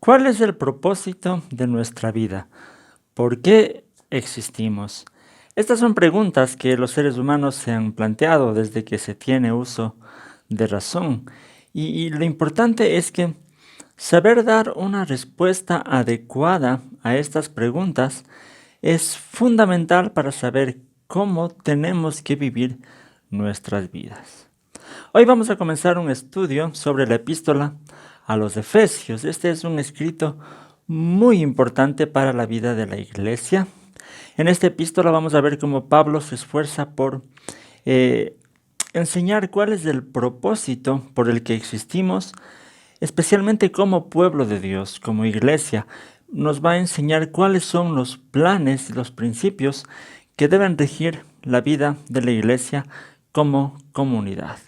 ¿Cuál es el propósito de nuestra vida? ¿Por qué existimos? Estas son preguntas que los seres humanos se han planteado desde que se tiene uso de razón. Y lo importante es que saber dar una respuesta adecuada a estas preguntas es fundamental para saber cómo tenemos que vivir nuestras vidas. Hoy vamos a comenzar un estudio sobre la epístola a los Efesios. Este es un escrito muy importante para la vida de la iglesia. En esta epístola vamos a ver cómo Pablo se esfuerza por enseñar cuál es el propósito por el que existimos, especialmente como pueblo de Dios, como iglesia. Nos va a enseñar cuáles son los planes y los principios que deben regir la vida de la iglesia como comunidad.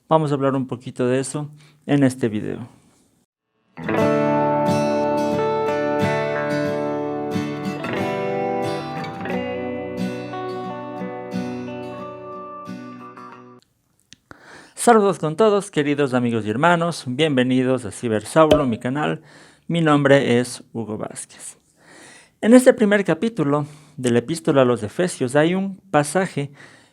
Vamos a hablar un poquito de eso en este video. Saludos con todos, queridos amigos y hermanos. Bienvenidos a Cibersaulo, mi canal. Mi nombre es Hugo Vázquez. En este primer capítulo de la epístola a los Efesios hay un pasaje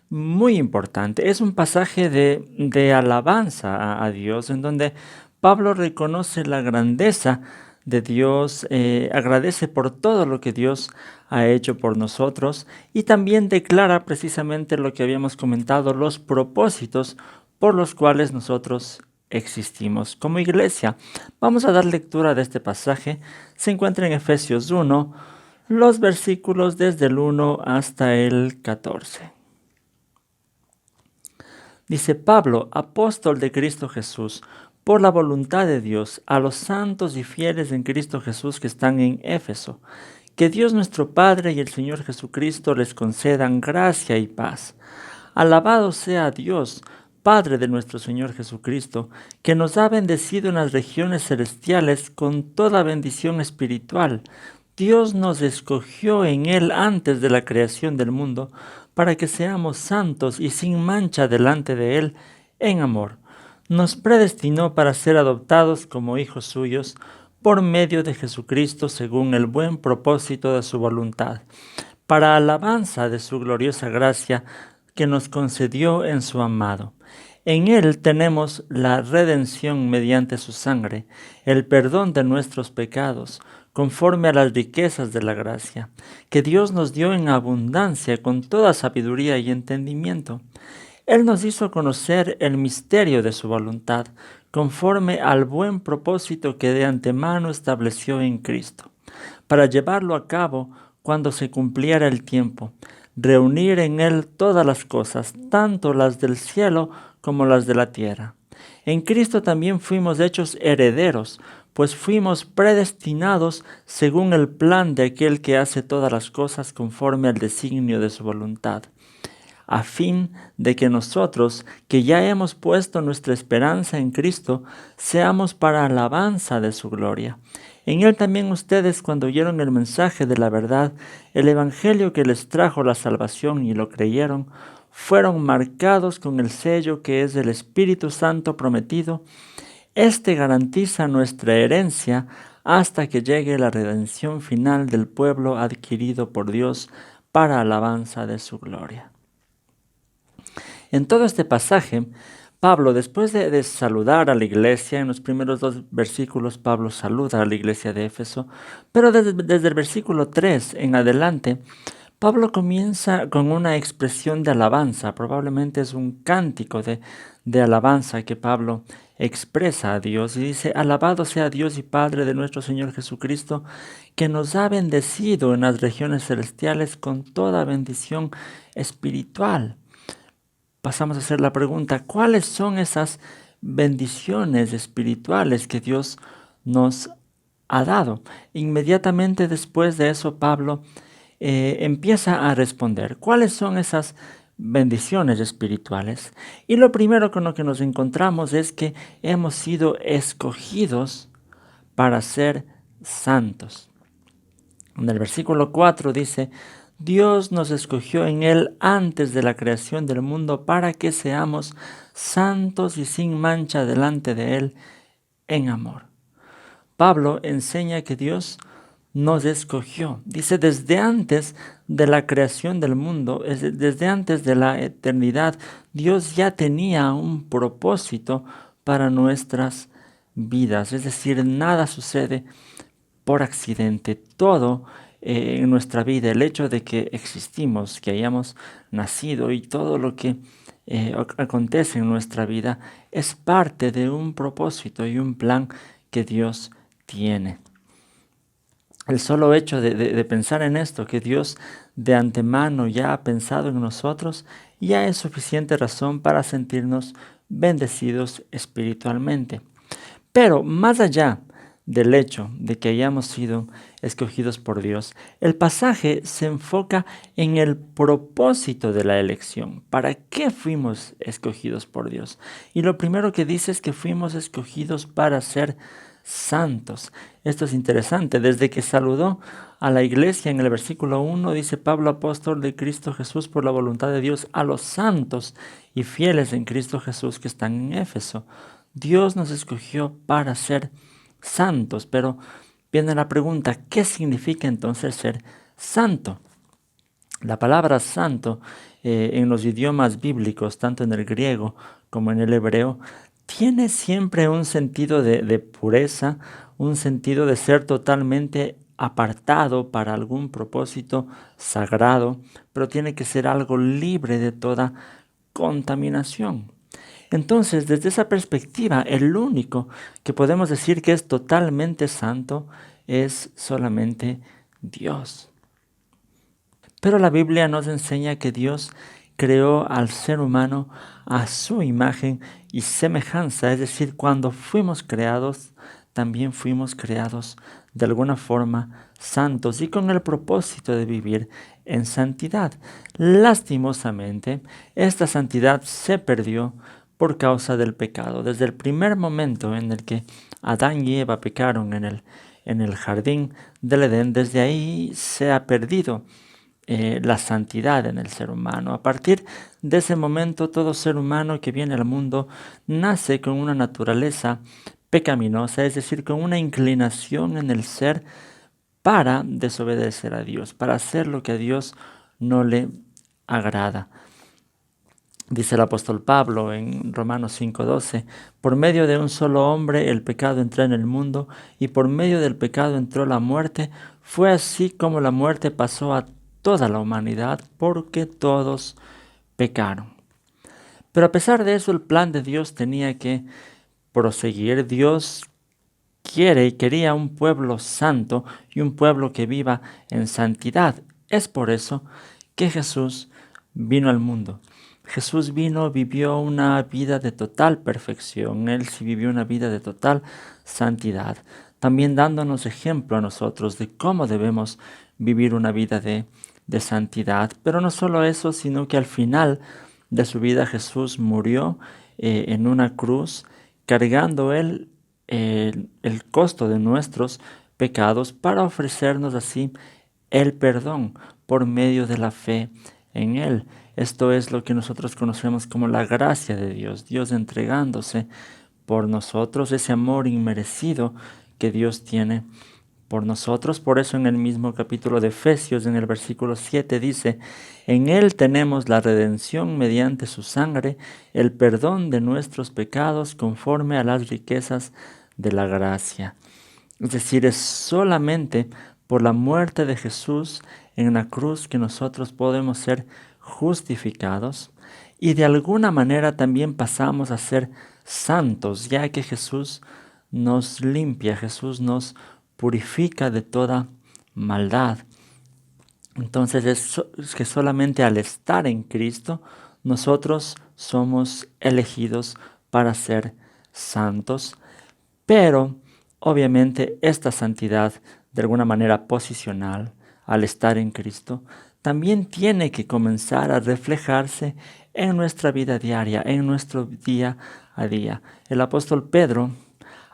muy importante. Es un pasaje de alabanza a Dios, en donde Pablo reconoce la grandeza de Dios, agradece por todo lo que Dios ha hecho por nosotros y también declara precisamente lo que habíamos comentado, los propósitos por los cuales nosotros existimos como iglesia. Vamos a dar lectura de este pasaje. Se encuentra en Efesios 1, los versículos desde el 1 hasta el 14. Dice Pablo, apóstol de Cristo Jesús, por la voluntad de Dios, a los santos y fieles en Cristo Jesús que están en Éfeso, que Dios nuestro Padre y el Señor Jesucristo les concedan gracia y paz. Alabado sea Dios, Padre de nuestro Señor Jesucristo, que nos ha bendecido en las regiones celestiales con toda bendición espiritual. Dios nos escogió en Él antes de la creación del mundo, para que seamos santos y sin mancha delante de Él en amor. Nos predestinó para ser adoptados como hijos suyos por medio de Jesucristo según el buen propósito de su voluntad, para alabanza de su gloriosa gracia que nos concedió en su amado. En Él tenemos la redención mediante su sangre, el perdón de nuestros pecados, conforme a las riquezas de la gracia, que Dios nos dio en abundancia con toda sabiduría y entendimiento. Él nos hizo conocer el misterio de su voluntad, conforme al buen propósito que de antemano estableció en Cristo, para llevarlo a cabo cuando se cumpliera el tiempo, reunir en Él todas las cosas, tanto las del cielo como las de la tierra. En Cristo también fuimos hechos herederos, pues fuimos predestinados según el plan de aquel que hace todas las cosas conforme al designio de su voluntad, a fin de que nosotros, que ya hemos puesto nuestra esperanza en Cristo, seamos para alabanza de su gloria. En Él también ustedes, cuando oyeron el mensaje de la verdad, el evangelio que les trajo la salvación y lo creyeron, fueron marcados con el sello que es el Espíritu Santo prometido. Este garantiza nuestra herencia hasta que llegue la redención final del pueblo adquirido por Dios para alabanza de su gloria. En todo este pasaje, Pablo, después de saludar a la iglesia, en los primeros 2 versículos, Pablo saluda a la iglesia de Éfeso, pero desde el versículo 3 en adelante, Pablo comienza con una expresión de alabanza, probablemente es un cántico de alabanza que Pablo expresa a Dios y dice, alabado sea Dios y Padre de nuestro Señor Jesucristo, que nos ha bendecido en las regiones celestiales con toda bendición espiritual. Pasamos a hacer la pregunta, ¿cuáles son esas bendiciones espirituales que Dios nos ha dado? Inmediatamente después de eso, Pablo empieza a responder, ¿cuáles son esas bendiciones espirituales? Y lo primero con lo que nos encontramos es que hemos sido escogidos para ser santos. En el versículo 4 dice, Dios nos escogió en Él antes de la creación del mundo para que seamos santos y sin mancha delante de Él en amor. Pablo enseña que Dios nos escogió. Dice, desde antes de la creación del mundo, desde antes de la eternidad, Dios ya tenía un propósito para nuestras vidas. Es decir, nada sucede por accidente. Todo en nuestra vida, el hecho de que existimos, que hayamos nacido y todo lo que acontece en nuestra vida es parte de un propósito y un plan que Dios tiene. El solo hecho de pensar en esto, que Dios de antemano ya ha pensado en nosotros, ya es suficiente razón para sentirnos bendecidos espiritualmente. Pero más allá del hecho de que hayamos sido escogidos por Dios, el pasaje se enfoca en el propósito de la elección. ¿Para qué fuimos escogidos por Dios? Y lo primero que dice es que fuimos escogidos para ser santos. Esto es interesante. Desde que saludó a la iglesia en el versículo 1, dice Pablo, apóstol de Cristo Jesús por la voluntad de Dios, a los santos y fieles en Cristo Jesús que están en Éfeso. Dios nos escogió para ser santos, pero viene la pregunta, ¿qué significa entonces ser santo? La palabra santo en los idiomas bíblicos, tanto en el griego como en el hebreo, tiene siempre un sentido de pureza, un sentido de ser totalmente apartado para algún propósito sagrado, pero tiene que ser algo libre de toda contaminación. Entonces, desde esa perspectiva, el único que podemos decir que es totalmente santo es solamente Dios. Pero la Biblia nos enseña que Dios creó al ser humano a su imagen y semejanza, es decir, cuando fuimos creados, también fuimos creados de alguna forma santos y con el propósito de vivir en santidad. Lastimosamente, esta santidad se perdió por causa del pecado. Desde el primer momento en el que Adán y Eva pecaron en el jardín del Edén, desde ahí se ha perdido la santidad en el ser humano. A partir de ese momento, todo ser humano que viene al mundo nace con una naturaleza pecaminosa, es decir, con una inclinación en el ser para desobedecer a Dios, para hacer lo que a Dios no le agrada. Dice el apóstol Pablo en Romanos 5:12, por medio de un solo hombre el pecado entró en el mundo y por medio del pecado entró la muerte. Fue así como la muerte pasó a toda la humanidad porque todos pecaron. Pero a pesar de eso, el plan de Dios tenía que proseguir. Dios quiere y quería un pueblo santo y un pueblo que viva en santidad. Es por eso que Jesús vino al mundo. Jesús vino, vivió una vida de total perfección. Él sí vivió una vida de total santidad. También dándonos ejemplo a nosotros de cómo debemos vivir una vida de santidad. Pero no solo eso, sino que al final de su vida Jesús murió en una cruz, cargando él el costo de nuestros pecados para ofrecernos así el perdón por medio de la fe en Él. Esto es lo que nosotros conocemos como la gracia de Dios, Dios entregándose por nosotros, ese amor inmerecido que Dios tiene por nosotros. Por eso en el mismo capítulo de Efesios, en el versículo 7 dice, en Él tenemos la redención mediante su sangre, el perdón de nuestros pecados conforme a las riquezas de la gracia. Es decir, es solamente por la muerte de Jesús en la cruz que nosotros podemos ser justificados y de alguna manera también pasamos a ser santos, ya que Jesús nos limpia, Jesús nos purifica de toda maldad. Entonces es que solamente al estar en Cristo nosotros somos elegidos para ser santos, pero obviamente esta santidad de alguna manera posicional al estar en Cristo también tiene que comenzar a reflejarse en nuestra vida diaria, en nuestro día a día. El apóstol Pedro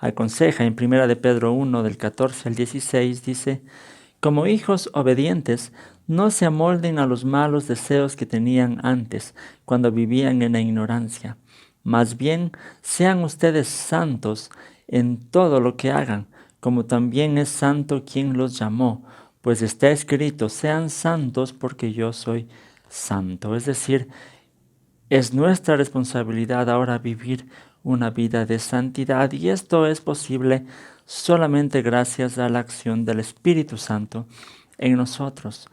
aconseja en 1 de Pedro 1 del 14 al 16, dice, como hijos obedientes, no se amolden a los malos deseos que tenían antes, cuando vivían en la ignorancia. Más bien, sean ustedes santos en todo lo que hagan, como también es santo quien los llamó, pues está escrito, sean santos porque yo soy santo. Es decir, es nuestra responsabilidad ahora vivir una vida de santidad y esto es posible solamente gracias a la acción del Espíritu Santo en nosotros.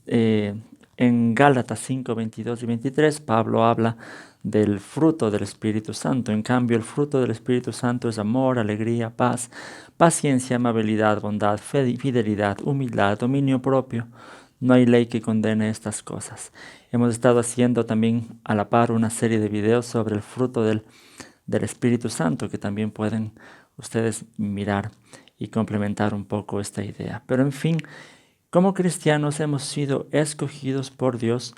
En Gálatas 5, 22 y 23, Pablo habla del fruto del Espíritu Santo. En cambio, el fruto del Espíritu Santo es amor, alegría, paz, paciencia, amabilidad, bondad, fidelidad, humildad, dominio propio. No hay ley que condene estas cosas. Hemos estado haciendo también a la par una serie de videos sobre el fruto del Espíritu Santo que también pueden ustedes mirar y complementar un poco esta idea. Pero en fin, como cristianos hemos sido escogidos por Dios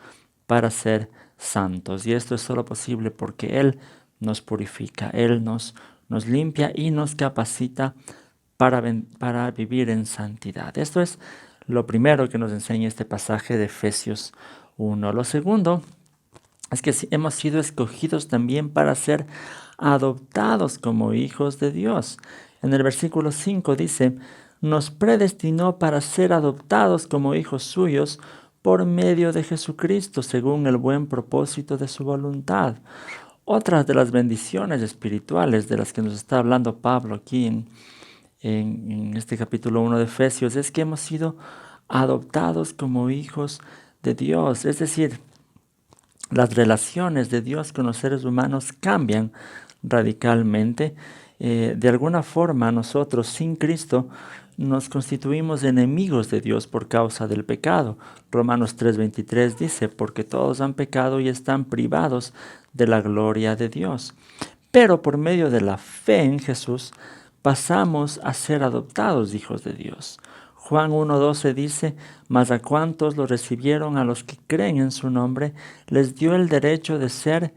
para ser santos y esto es solo posible porque Él nos purifica, Él nos limpia y nos capacita para vivir en santidad. Esto es lo primero que nos enseña este pasaje de Efesios 1. Lo segundo es que hemos sido escogidos también para ser adoptados como hijos de Dios. En el versículo 5 dice, nos predestinó para ser adoptados como hijos suyos por medio de Jesucristo, según el buen propósito de su voluntad. Otra de las bendiciones espirituales de las que nos está hablando Pablo aquí en este capítulo 1 de Efesios es que hemos sido adoptados como hijos de Dios. Es decir, las relaciones de Dios con los seres humanos cambian radicalmente. De alguna forma nosotros sin Cristo nos constituimos enemigos de Dios por causa del pecado. Romanos 3:23 dice, porque todos han pecado y están privados de la gloria de Dios. Pero por medio de la fe en Jesús pasamos a ser adoptados hijos de Dios. Juan 1:12 dice, mas a cuantos lo recibieron, a los que creen en su nombre, les dio el derecho de ser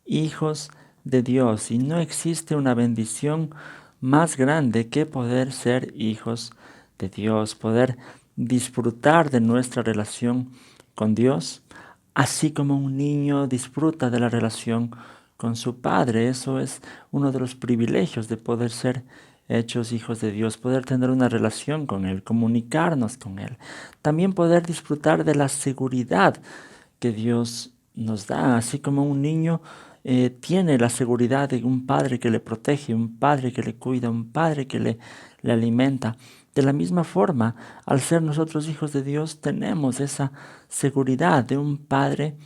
hijos de Dios. Y no existe una bendición más grande que poder ser hijos de Dios, poder disfrutar de nuestra relación con Dios, así como un niño disfruta de la relación con su padre. Eso es uno de los privilegios de poder ser hechos hijos de Dios, poder tener una relación con Él, comunicarnos con Él. También poder disfrutar de la seguridad que Dios nos da, así como un niño tiene la seguridad de un padre que le protege, un padre que le cuida, un padre que le alimenta. De la misma forma, al ser nosotros hijos de Dios, tenemos esa seguridad de un padre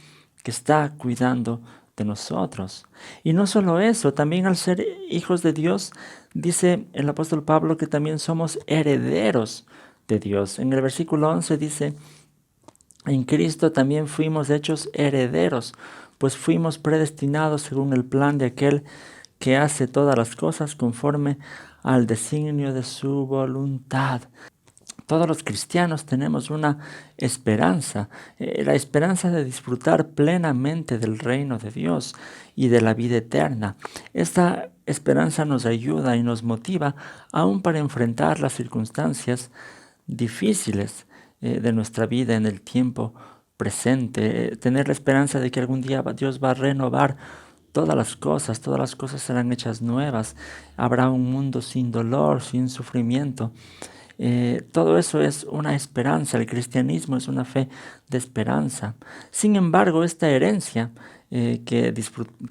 que está cuidando de nosotros. Y no solo eso, también al ser hijos de Dios, dice el apóstol Pablo que también somos herederos de Dios. En el versículo 11 dice, en Cristo también fuimos hechos herederos, pues fuimos predestinados según el plan de aquel que hace todas las cosas conforme al designio de su voluntad. Todos los cristianos tenemos una esperanza, la esperanza de disfrutar plenamente del reino de Dios y de la vida eterna. Esta esperanza nos ayuda y nos motiva aún para enfrentar las circunstancias difíciles de nuestra vida en el tiempo presente, tener la esperanza de que algún día Dios va a renovar todas las cosas serán hechas nuevas, habrá un mundo sin dolor, sin sufrimiento. Todo eso es una esperanza, el cristianismo es una fe de esperanza. Sin embargo, esta herencia que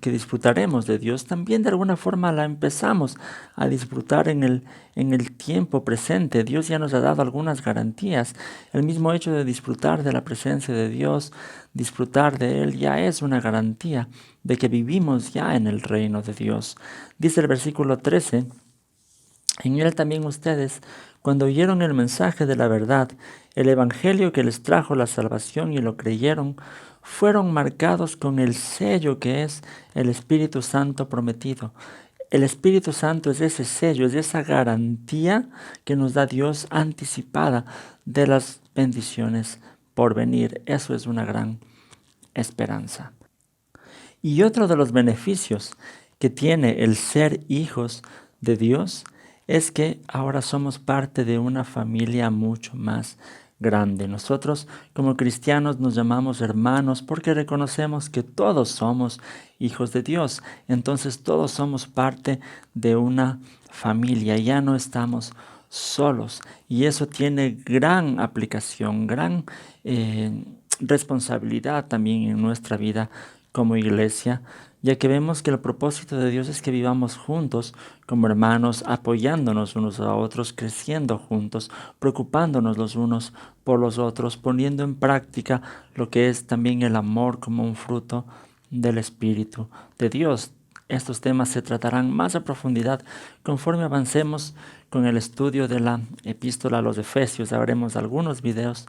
disfrutaremos de Dios, también de alguna forma la empezamos a disfrutar en el tiempo presente. Dios ya nos ha dado algunas garantías. El mismo hecho de disfrutar de la presencia de Dios, disfrutar de Él, ya es una garantía de que vivimos ya en el reino de Dios. Dice el versículo 13, en Él también ustedes, cuando oyeron el mensaje de la verdad, el evangelio que les trajo la salvación y lo creyeron, fueron marcados con el sello que es el Espíritu Santo prometido. El Espíritu Santo es ese sello, es esa garantía que nos da Dios anticipada de las bendiciones por venir. Eso es una gran esperanza. Y otro de los beneficios que tiene el ser hijos de Dios es que ahora somos parte de una familia mucho más grande. Nosotros como cristianos nos llamamos hermanos porque reconocemos que todos somos hijos de Dios. Entonces todos somos parte de una familia. Ya no estamos solos. Y eso tiene gran aplicación, gran responsabilidad también en nuestra vida como iglesia, ya que vemos que el propósito de Dios es que vivamos juntos como hermanos, apoyándonos unos a otros, creciendo juntos, preocupándonos los unos por los otros, poniendo en práctica lo que es también el amor como un fruto del Espíritu de Dios. Estos temas se tratarán más a profundidad conforme avancemos con el estudio de la epístola a los Efesios. Haremos algunos videos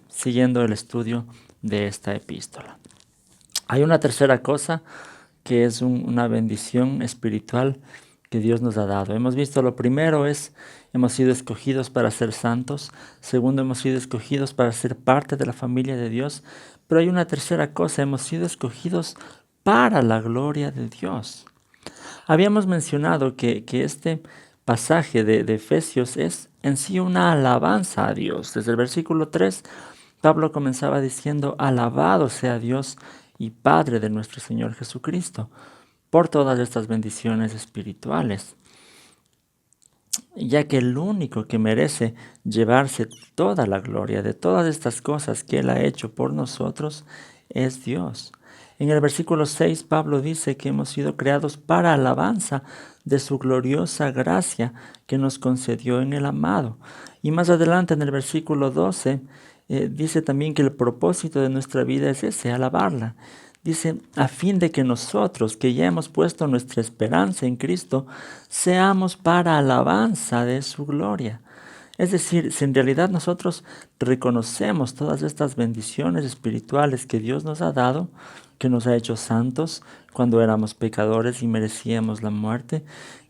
siguiendo el estudio de esta epístola. Hay una tercera cosa que es una bendición espiritual que Dios nos ha dado. Hemos visto lo primero es, hemos sido escogidos para ser santos. Segundo, hemos sido escogidos para ser parte de la familia de Dios. Pero hay una tercera cosa, hemos sido escogidos para la gloria de Dios. Habíamos mencionado que este pasaje de Efesios es en sí una alabanza a Dios. Desde el versículo 3, Pablo comenzaba diciendo, alabado sea Dios y Padre de nuestro Señor Jesucristo, por todas estas bendiciones espirituales, ya que el único que merece llevarse toda la gloria de todas estas cosas que Él ha hecho por nosotros es Dios. En el versículo 6, Pablo dice que hemos sido creados para alabanza de su gloriosa gracia que nos concedió en el amado. Y más adelante en el versículo 12, dice también que el propósito de nuestra vida es ese, alabarla. Dice, a fin de que nosotros, que ya hemos puesto nuestra esperanza en Cristo, seamos para alabanza de su gloria. Es decir, si en realidad nosotros reconocemos todas estas bendiciones espirituales que Dios nos ha dado, que nos ha hecho santos cuando éramos pecadores y merecíamos la muerte,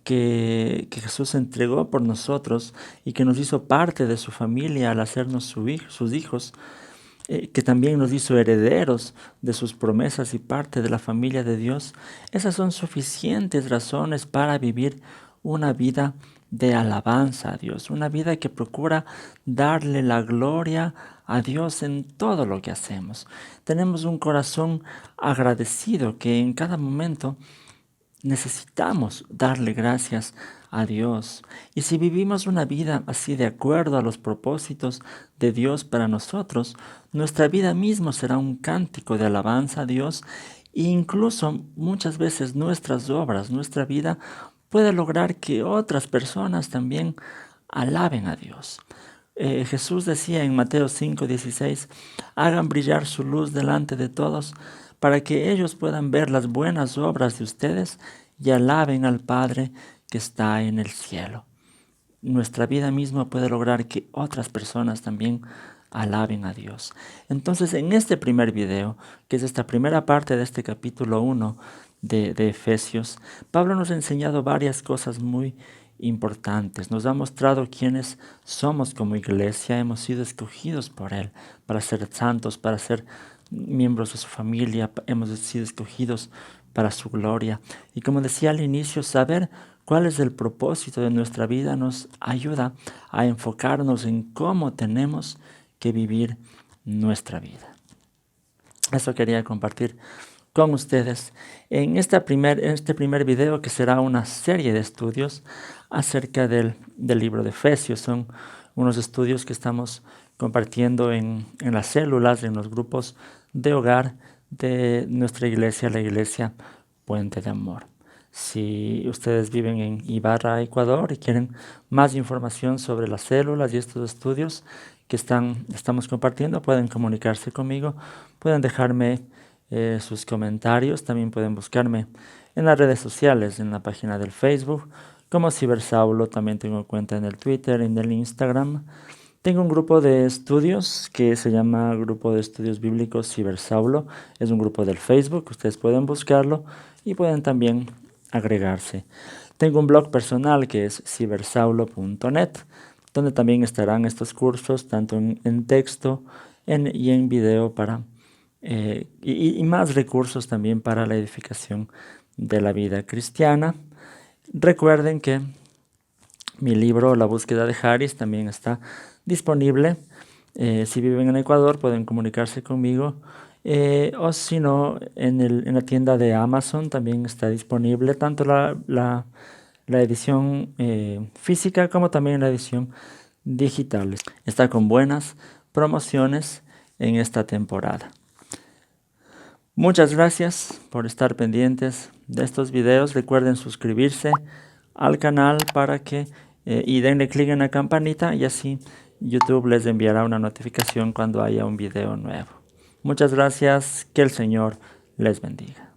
que Jesús se entregó por nosotros y que nos hizo parte de su familia al hacernos sus hijos, que también nos hizo herederos de sus promesas y parte de la familia de Dios, esas son suficientes razones para vivir una vida de alabanza a Dios, una vida que procura darle la gloria a Dios en todo lo que hacemos. Tenemos un corazón agradecido que en cada momento necesitamos darle gracias a Dios. Y si vivimos una vida así de acuerdo a los propósitos de Dios para nosotros, nuestra vida misma será un cántico de alabanza a Dios e incluso muchas veces nuestras obras, nuestra vida puede lograr que otras personas también alaben a Dios. Jesús decía en Mateo 5:16, hagan brillar su luz delante de todos para que ellos puedan ver las buenas obras de ustedes y alaben al Padre que está en el cielo. Nuestra vida misma puede lograr que otras personas también alaben a Dios. Entonces, en este primer video, que es esta primera parte de este capítulo 1 de Efesios, Pablo nos ha enseñado varias cosas muy importantes. Nos ha mostrado quiénes somos como iglesia. Hemos sido escogidos por Él para ser santos, para ser miembros de su familia. Hemos sido escogidos para su gloria. Y como decía al inicio, saber cuál es el propósito de nuestra vida nos ayuda a enfocarnos en cómo tenemos que vivir nuestra vida. Eso quería compartir con ustedes en este primer video, que será una serie de estudios acerca del libro de Efesios. Son unos estudios que estamos compartiendo en las células, en los grupos de hogar de nuestra iglesia, la iglesia Puente de Amor. Si ustedes viven en Ibarra, Ecuador, y quieren más información sobre las células y estos estudios que estamos compartiendo, pueden comunicarse conmigo, pueden dejarme sus comentarios, también pueden buscarme en las redes sociales, en la página del Facebook, como Cibersaulo. También tengo cuenta en el Twitter, en el Instagram. Tengo un grupo de estudios que se llama Grupo de Estudios Bíblicos Cibersaulo. Es un grupo del Facebook, ustedes pueden buscarlo y pueden también agregarse. Tengo un blog personal que es cibersaulo.net, donde también estarán estos cursos, tanto en texto y en video, y más recursos también para la edificación de la vida cristiana. Recuerden que mi libro La búsqueda de Haris también está disponible. Si viven en Ecuador pueden comunicarse conmigo, o si no, en la tienda de Amazon también está disponible tanto la edición física como también la edición digital. Está con buenas promociones en esta temporada. Muchas gracias por estar pendientes de estos videos. Recuerden suscribirse al canal para que y denle clic en la campanita y así YouTube les enviará una notificación cuando haya un video nuevo. Muchas gracias, que el Señor les bendiga.